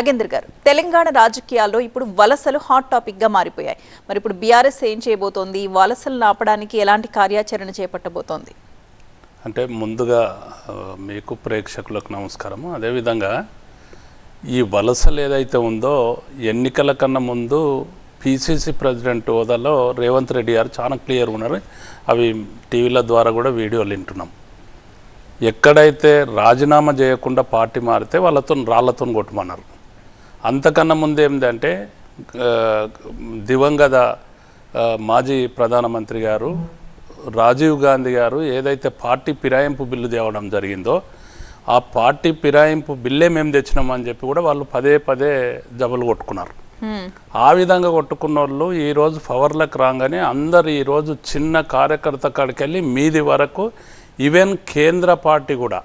నాగేంద్ర గారు, తెలంగాణ రాజకీయాల్లో ఇప్పుడు వలసలు హాట్ టాపిక్ గా మారిపోయాయి. మరి ఇప్పుడు బీఆర్ఎస్ ఏం చేయబోతోంది? వలసలు ఆపడానికి ఎలాంటి కార్యాచరణ చేపట్టబోతోంది? అంటే ముందుగా మీకు ప్రేక్షకులకు నమస్కారము. అదేవిధంగా ఈ వలసలు ఏదైతే ఉందో ఎన్నికల కన్నా ముందు పిసిసి ప్రెసిడెంట్ హోదాలో రేవంత్ రెడ్డి గారు చాలా క్లియర్ ఉన్నారు. అవి టీవీల ద్వారా కూడా వీడియోలు వింటున్నాం. ఎక్కడైతే రాజీనామా చేయకుండా పార్టీ మారితే రాళ్లతో కొట్టమన్నారు. అంతకన్నా ముందు ఏంటంటే దివంగత మాజీ ప్రధానమంత్రి గారు రాజీవ్ గాంధీ గారు ఏదైతే పార్టీ ఫిరాయింపు బిల్లు తేవడం జరిగిందో ఆ పార్టీ ఫిరాయింపు బిల్లే మేము తెచ్చినామని చెప్పి కూడా వాళ్ళు పదే పదే జబలు కొట్టుకున్నారు. ఆ విధంగా కొట్టుకున్న వాళ్ళు ఈరోజు పవర్లకు రాగానే అందరు ఈరోజు చిన్న కార్యకర్త కాడికి వెళ్ళి మీది వరకు ఈవెన్ కేంద్ర పార్టీ కూడా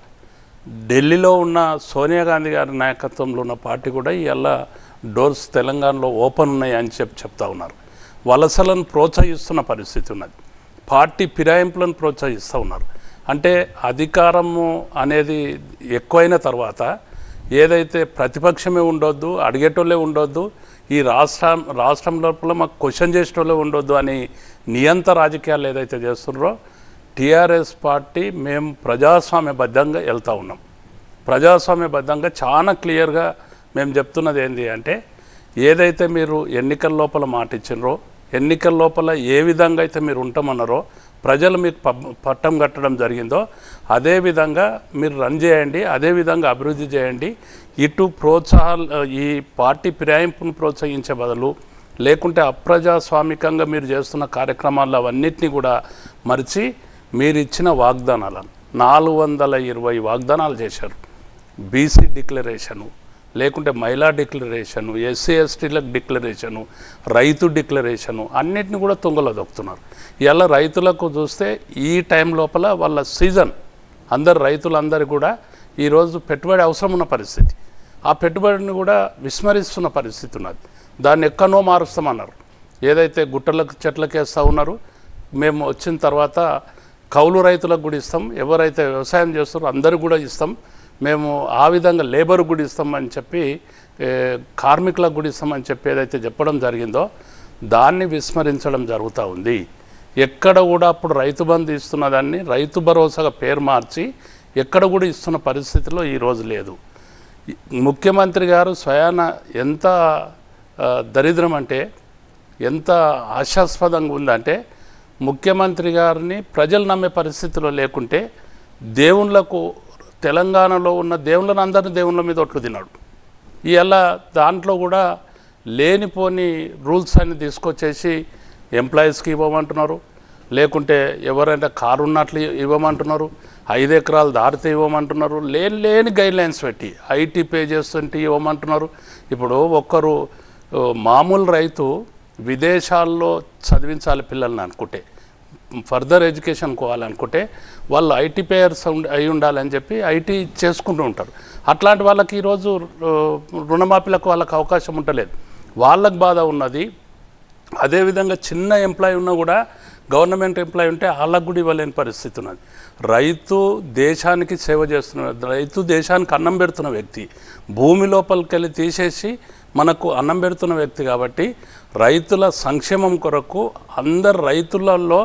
ఢిల్లీలో ఉన్న సోనియా గాంధీ గారి నాయకత్వంలో ఉన్న పార్టీ కూడా ఇవాళ డోర్స్ తెలంగాణలో ఓపెన్ ఉన్నాయి అని చెప్తా ఉన్నారు. వలసలను ప్రోత్సహిస్తున్న పరిస్థితి ఉన్నది. పార్టీ ఫిరాయింపులను ప్రోత్సహిస్తూ ఉన్నారు. అంటే అధికారము అనేది ఎక్కువైన తర్వాత ఏదైతే ప్రతిపక్షమే ఉండొద్దు, అడిగేటోళ్ళే ఉండొద్దు, ఈ రాష్ట్రం లోపల మాకు క్వశ్చన్ చేసేటోళ్ళే ఉండొద్దు అని నియంత రాజకీయాలు ఏదైతే చేస్తున్నారో టీఆర్ఎస్ పార్టీ మేము ప్రజాస్వామ్యబద్ధంగా వెళ్తూ ఉన్నాం. ప్రజాస్వామ్యబద్ధంగా చాలా క్లియర్గా మేము చెప్తున్నది ఏంటి అంటే ఏదైతే మీరు ఎన్నికల లోపల మాట ఇచ్చినరో ఎన్నికల లోపల ఏ విధంగా అయితే మీరు ఉంటామన్నారో ప్రజలు మీకు పట్టం కట్టడం జరిగిందో అదేవిధంగా మీరు రన్ చేయండి, అదేవిధంగా అభివృద్ధి చేయండి. ఇటు ఈ పార్టీ ఫిరాయింపును ప్రోత్సహించే బదులు లేకుంటే అప్రజాస్వామికంగా మీరు చేస్తున్న కార్యక్రమాలు అవన్నిటినీ కూడా మరిచి మీరు ఇచ్చిన వాగ్దానాలను 420 వాగ్దానాలు చేశారు. బీసీ డిక్లరేషను, లేకుంటే మహిళా డిక్లరేషను, ఎస్సీ ఎస్టీలకు డిక్లరేషను, రైతు డిక్లరేషను అన్నిటిని కూడా తుంగలో దొక్కుతున్నారు. ఇలా రైతులకు చూస్తే ఈ టైం లోపల వాళ్ళ సీజన్ రైతులందరూ కూడా ఈరోజు పెట్టుబడి అవసరం ఉన్న పరిస్థితి. ఆ పెట్టుబడిని కూడా విస్మరిస్తున్న పరిస్థితి ఉన్నది. దాన్ని ఎక్కడో మారుస్తామన్నారు. ఏదైతే గుట్టలకు చెట్లకు వేస్తూ ఉన్నారు, మేము వచ్చిన తర్వాత కౌలు రైతులకు కూడా ఇస్తాం, ఎవరైతే వ్యవసాయం చేస్తారో అందరూ కూడా ఇస్తాం, మేము ఆ విధంగా లేబర్ కూడా ఇస్తామని చెప్పి కార్మికులకు కూడా ఇస్తామని చెప్పి ఏదైతే చెప్పడం జరిగిందో దాన్ని విస్మరించడం జరుగుతూ ఉంది. ఎక్కడ కూడా అప్పుడు రైతు బంధు ఇస్తున్న దాన్ని రైతు భరోసాగా పేరు మార్చి ఎక్కడ కూడా ఇస్తున్న పరిస్థితిలో ఈరోజు లేదు. ముఖ్యమంత్రి గారు స్వయాన ఎంత దరిద్రం అంటే ఎంత హాస్యాస్పదంగా ఉందంటే ముఖ్యమంత్రి గారిని ప్రజలు నమ్మే పరిస్థితిలో లేకుంటే దేవుళ్ళకు తెలంగాణలో ఉన్న దేవుళ్ళని అందరినీ దేవుళ్ళ మీద ఒట్లు తిన్నాడు. ఇలా దాంట్లో కూడా లేనిపోని రూల్స్ అన్ని తీసుకొచ్చేసి ఎంప్లాయీస్కి ఇవ్వమంటున్నారు, లేకుంటే ఎవరైనా కారు ఉన్నట్లు ఇవ్వమంటున్నారు, 5 ఎకరాలు దారితే ఇవ్వమంటున్నారు, లేని గైడ్లైన్స్ పెట్టి ఐటీ పే చేస్తుంటే ఇవ్వమంటున్నారు. ఇప్పుడు ఒక్కరు మామూలు రైతు విదేశాల్లో చదివించాలి పిల్లల్ని అనుకుంటే, ఫర్దర్ ఎడ్యుకేషన్ పోవాలనుకుంటే వాళ్ళు ఐటీ పేయర్స్ అయి ఉండాలని చెప్పి ఐటీ చేసుకుంటూ ఉంటారు. అట్లాంటి వాళ్ళకి ఈరోజు రుణమాఫీలకు వాళ్ళకి అవకాశం ఉండలేదు, వాళ్ళకు బాధ ఉన్నది. అదేవిధంగా చిన్న ఎంప్లాయీ ఉన్నా కూడా గవర్నమెంట్ ఎంప్లాయీ ఉంటే వాళ్ళకు కూడా ఇవ్వలేని పరిస్థితి ఉన్నది. రైతు దేశానికి సేవ చేస్తున్న, రైతు దేశానికి అన్నం పెడుతున్న వ్యక్తి, భూమి లోపలికి వెళ్ళి తీసేసి మనకు అన్నం పెడుతున్న వ్యక్తి. కాబట్టి రైతుల సంక్షేమం కొరకు అందరు రైతులలో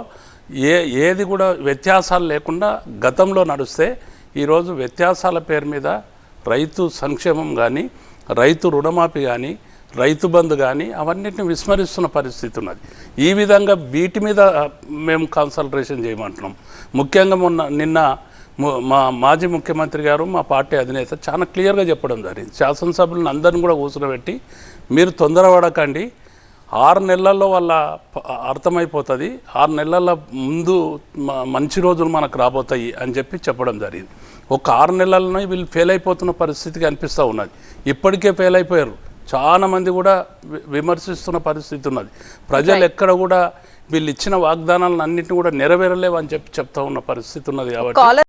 ఏది కూడా వ్యత్యాసాలు లేకుండా గతంలో నడుస్తే ఈరోజు వ్యత్యాసాల పేరు మీద రైతు సంక్షేమం కానీ, రైతు రుణమాఫీ కానీ, రైతు బంధు కానీ అవన్నిటిని విస్మరిస్తున్న పరిస్థితి ఉన్నది. ఈ విధంగా వీటి మీద మేము కాన్సన్ట్రేషన్ చేయమంటున్నాం. ముఖ్యంగా నిన్న మాజీ ముఖ్యమంత్రి గారు మా పార్టీ అధినేత చాలా క్లియర్గా చెప్పడం జరిగింది. శాసనసభ్యులను అందరిని కూడా కూర్చోబెట్టి మీరు తొందరపడకండి, 6 నెలల్లో వాళ్ళ అర్థమైపోతుంది, 6 నెలల ముందు మంచి రోజులు మనకు రాబోతాయి అని చెప్పడం జరిగింది. ఒక 6 నెలల్లోనే వీళ్ళు ఫెయిల్ అయిపోతున్న పరిస్థితికి అనిపిస్తూ ఉన్నది. ఇప్పటికే ఫెయిల్ అయిపోయారు, చాలామంది కూడా విమర్శిస్తున్న పరిస్థితి ఉన్నది. ప్రజలు ఎక్కడ కూడా వీళ్ళు ఇచ్చిన వాగ్దానాలను అన్నింటినీ కూడా నెరవేరలేవు అని చెప్తా ఉన్న పరిస్థితి ఉన్నది. కాబట్టి